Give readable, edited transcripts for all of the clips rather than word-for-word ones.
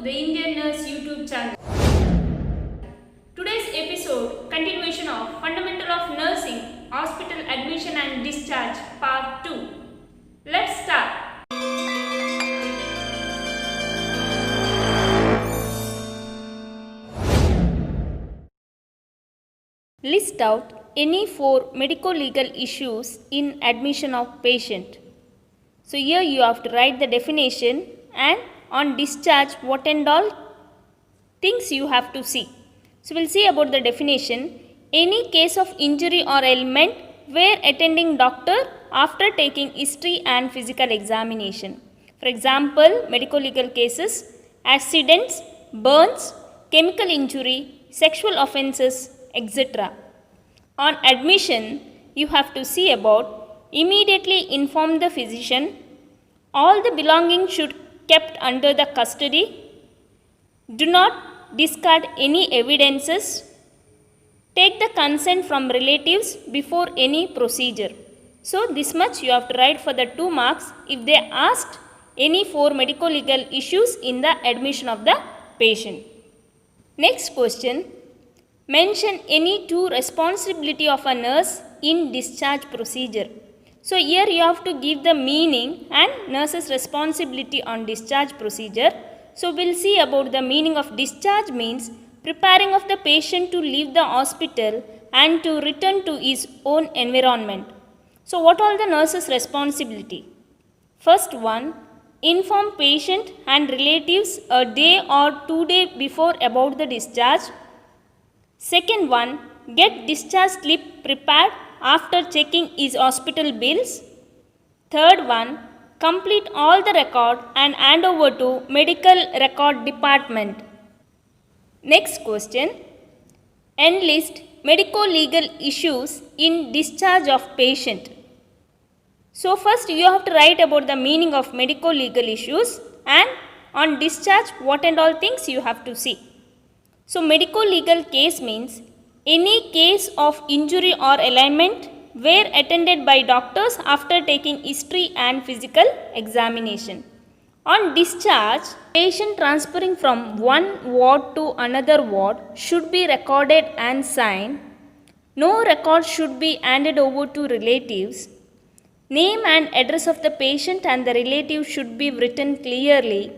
the Indian Nurse YouTube channel. Today's episode, continuation of Fundamental of Nursing, Hospital Admission and Discharge, Part 2. Let's start. List out any 4 medico-legal issues in admission of patient. So here you have to write the definition and on discharge what and all things you have to see. So we'll see about the definition. Any case of injury or ailment where attending doctor after taking history and physical examination. For example, medico-legal cases, accidents, burns, chemical injury, sexual offences, etc. On admission, you have to see about immediately inform the physician, all the belongings should kept under the custody, do not discard any evidences, take the consent from relatives before any procedure. So this much you have to write for the 2 marks if they asked any 4 medico-legal issues in the admission of the patient. Next question. Mention any 2 responsibility of a nurse in discharge procedure. So here you have to give the meaning and nurse's responsibility on discharge procedure. So we'll see about the meaning of discharge means preparing of the patient to leave the hospital and to return to his own environment. So what are the nurse's responsibility? First one, inform patient and relatives a day or 2 days before about the discharge. Second one, get discharge slip prepared after checking his hospital bills. Third one, complete all the record and hand over to medical record department. Next question, enlist medico-legal issues in discharge of patient. So first you have to write about the meaning of medico-legal issues and on discharge what and all things you have to see. So medico-legal case means any case of injury or ailment where attended by doctors after taking history and physical examination. On discharge, patient transferring from one ward to another ward should be recorded and signed. No record should be handed over to relatives. Name and address of the patient and the relative should be written clearly.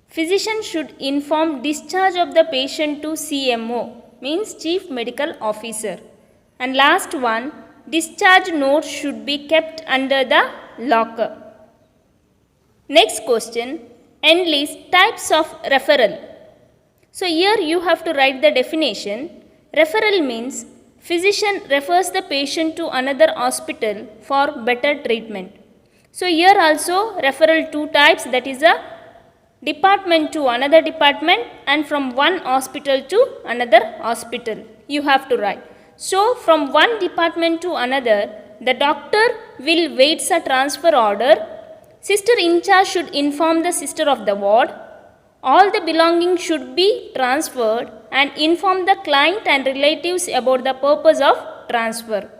Physician should inform discharge of the patient to CMO, means Chief Medical Officer. And last one, discharge notes should be kept under the locker. Next question, enlist types of referral. So here you have to write the definition. Referral means physician refers the patient to another hospital for better treatment. So here also referral 2 types, that is a department to another department and from one hospital to another hospital you have to write. So from one department to another, the doctor will wait a transfer order. Sister in charge should inform the sister of the ward. All the belongings should be transferred and inform the client and relatives about the purpose of transfer.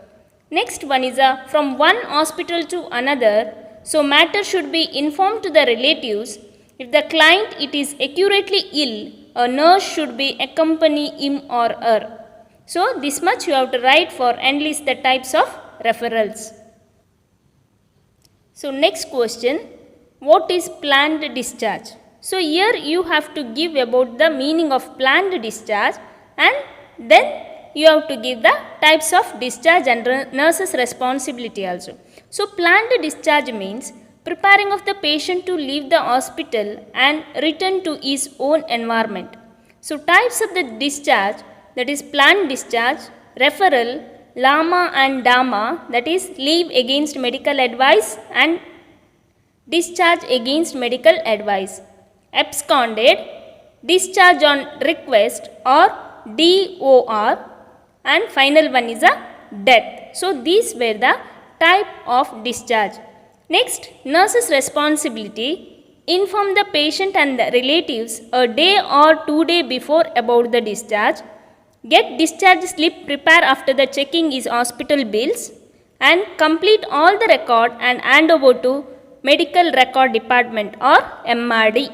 Next one is from one hospital to another. So matter should be informed to the relatives. If the client it is accurately ill, a nurse should be accompany him or her. So this much you have to write for enlist the types of referrals. So next question, what is planned discharge? So here you have to give about the meaning of planned discharge and then you have to give the types of discharge and nurse's responsibility also. So planned discharge means preparing of the patient to leave the hospital and return to his own environment. So types of the discharge, that is planned discharge, referral, LAMA and DAMA, that is leave against medical advice and discharge against medical advice. Absconded, discharge on request or DOR, and final one is a death. So these were the type of discharge. Next, nurse's responsibility, inform the patient and the relatives a day or 2 days before about the discharge, get discharge slip prepared after the checking his hospital bills and complete all the record and hand over to medical record department or MRD.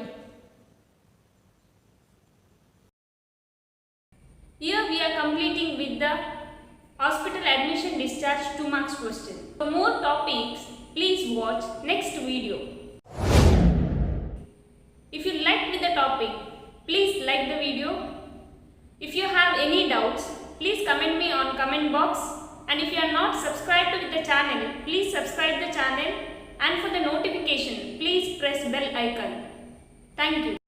are completing with the hospital admission discharge 2 marks question. For more topics, please watch next video. If you liked with the topic, please like the video. If you have any doubts, please comment me on comment box. And if you are not subscribed to the channel, please subscribe the channel. And for the notification, please press bell icon. Thank you.